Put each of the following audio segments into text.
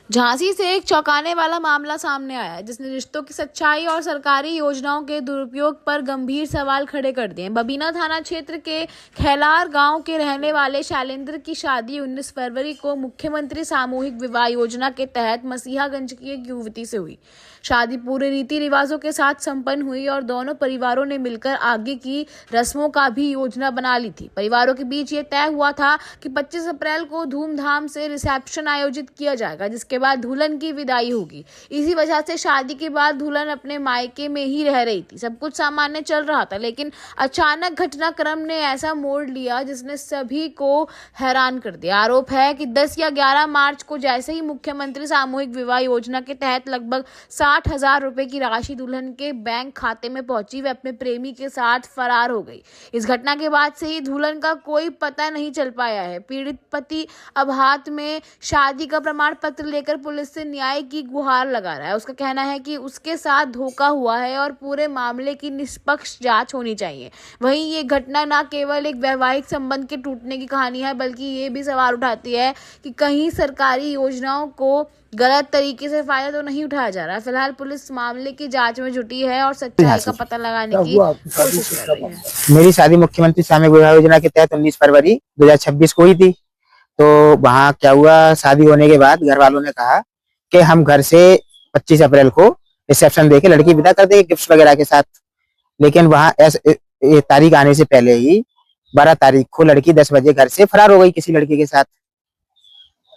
झांसी से एक चौंकाने वाला मामला सामने आया है जिसने रिश्तों की सच्चाई और सरकारी योजनाओं के दुरुपयोग पर गंभीर सवाल खड़े कर दिए। बबीना थाना क्षेत्र के खैलार गांव के रहने वाले शैलेंद्र की शादी 19 फरवरी को मुख्यमंत्री सामूहिक विवाह योजना के तहत मसीहागंज की एक युवती से हुई। शादी पूरे रीति रिवाजों के साथ संपन्न हुई और दोनों परिवारों ने मिलकर आगे की रस्मों का भी योजना बना ली थी। परिवारों के बीच ये तय हुआ था कि 25 अप्रैल को धूमधाम से रिसेप्शन आयोजित किया जाएगा, जिसके बाद दुल्हन की विदाई होगी। इसी वजह से शादी के बाद दुल्हन अपने मायके में ही रह रही थी। सब कुछ सामान्य चल रहा था, लेकिन अचानक घटनाक्रम ने ऐसा मोड़ लिया जिसने सभी को हैरान कर दिया। आरोप है कि 10 या 11 मार्च को जैसे ही मुख्यमंत्री सामूहिक विवाह योजना के तहत लगभग 60,000 रुपए की राशि दुल्हन के बैंक खाते में पहुंची, वे अपने प्रेमी के साथ फरार हो गई। इस घटना के बाद से ही दुल्हन का कोई पता नहीं चल पाया है। पीड़ित पति अब हाथ में शादी का प्रमाण पत्र लेकर पुलिस से न्याय की गुहार लगा रहा है। उसका कहना है कि उसके साथ धोखा हुआ है और पूरे मामले की निष्पक्ष जांच होनी चाहिए। वहीं ये घटना न केवल एक वैवाहिक संबंध के टूटने की कहानी है, बल्कि ये भी सवाल उठाती है कि कहीं सरकारी योजनाओं को गलत तरीके से फायदा तो नहीं उठाया जा रहा है। फिलहाल पुलिस मामले की जांच में जुटी है और सच्चाई का पता लगाने की कोशिश कर रही है। मेरी शादी मुख्यमंत्री सामूहिक विवाह योजना के तहत 19 फरवरी 2026 को हुई थी। तो वहाँ क्या हुआ, शादी होने के बाद घर वालों ने कहा कि हम घर से 25 अप्रैल को रिसेप्शन देके लड़की विदा कर देंगे गिफ्ट वगैरह के साथ। लेकिन वहाँ ये तारीख आने से पहले ही 12 तारीख को लड़की 10 बजे घर से फरार हो गई किसी लड़के के साथ।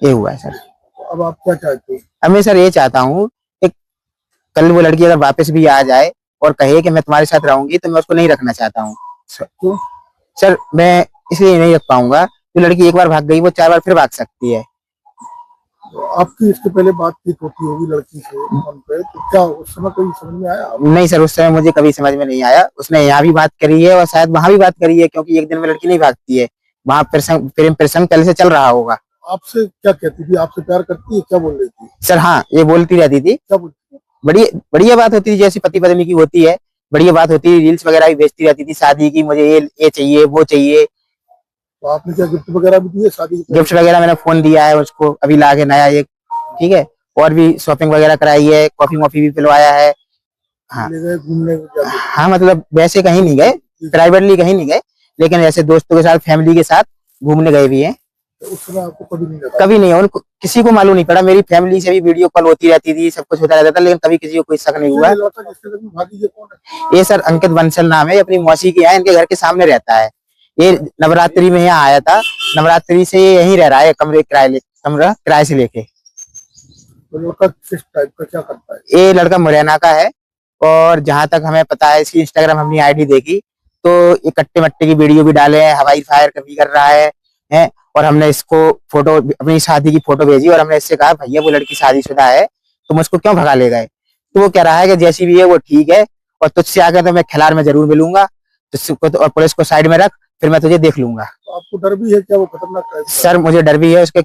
ये हुआ है सर। अब आप क्या चाहते हैं? अब मैं सर ये चाहता हूँ कि कल वो लड़की अगर वापस भी आ जाए और कहे कि मैं तुम्हारे साथ रहूंगी, तो मैं उसको नहीं रखना चाहता हूँ सर। मैं इसलिए नहीं रख पाऊंगा, जो लड़की एक बार भाग गई वो 4 बार फिर भाग सकती है। तो आपकी इसके पहले बातचीत होती होगी लड़की से फोन पे, तो क्या उस समय कभी समझ में आया? नहीं सर, उस समय मुझे कभी समझ में नहीं आया। उसने यहाँ भी बात करी है और शायद वहां भी बात करी है, क्योंकि एक दिन में लड़की नहीं भागती है। वहाँ प्रेम प्रसंग पहले से चल रहा होगा। आपसे क्या कहती थी? आपसे प्यार करती है? क्या बोल रही थी सर? हाँ, ये बोलती रहती थी। क्या बोलती थी? बढ़िया बात होती थी, जैसी पति पत्नी की होती है। बढ़िया बात होती है। रील्स वगैरह भी भेजती रहती थी शादी की, मुझे ये चाहिए वो चाहिए। तो आपने क्या गिफ्ट वगैरह भी दिए शादी के? गिफ्ट वगैरह मैंने फोन दिया है उसको, अभी ला के नया एक, ठीक है। और भी शॉपिंग वगैरह कराई है, कॉफी वॉफी भी पिलवाया है। हाँ घूमने हाँ, मतलब वैसे कहीं नहीं गए, प्राइवेटली कहीं नहीं गए, लेकिन ऐसे दोस्तों के साथ फैमिली के साथ घूमने गए भी हैं। तो उस समय आपको कभी नहीं, उनको किसी को मालूम नहीं पड़ा। मेरी फैमिली से भी वीडियो कॉल होती रहती थी, सब कुछ होता रहता था, लेकिन कभी किसी को कोई शक नहीं हुआ। ये सर अंकित बंसल नाम है, अपनी मौसी की है, इनके घर के सामने रहता है। ये नवरात्रि में यहाँ आया था, नवरात्रि से यहीं रह रहा है, कमरा किराए से लेके। तो लड़का किस टाइप का, क्या करता है? ये लड़का मुरैना का है, और जहां तक हमें पता है, इसकी इंस्टाग्राम हमने आईडी देखी तो ये कट्टे मट्टे की वीडियो भी डाले हैं, हवाई फायर कभी कर रहा है। और हमने इसको फोटो, अपनी शादी की फोटो भेजी और हमने इससे कहा भैया वो लड़की शादीशुदा है, तुम उसको क्यों भगा ले गए? तो वो कह रहा है कि जैसी भी है वो ठीक है, और तुझसे आकर तो मैं खिलार में जरूर मिलूंगा, और पुलिस को साइड में रख, फिर मैं तुझे देख लूंगा। तो आपको डर भी है क्या वो खतरनाक है? सर मुझे डर भी है उसके।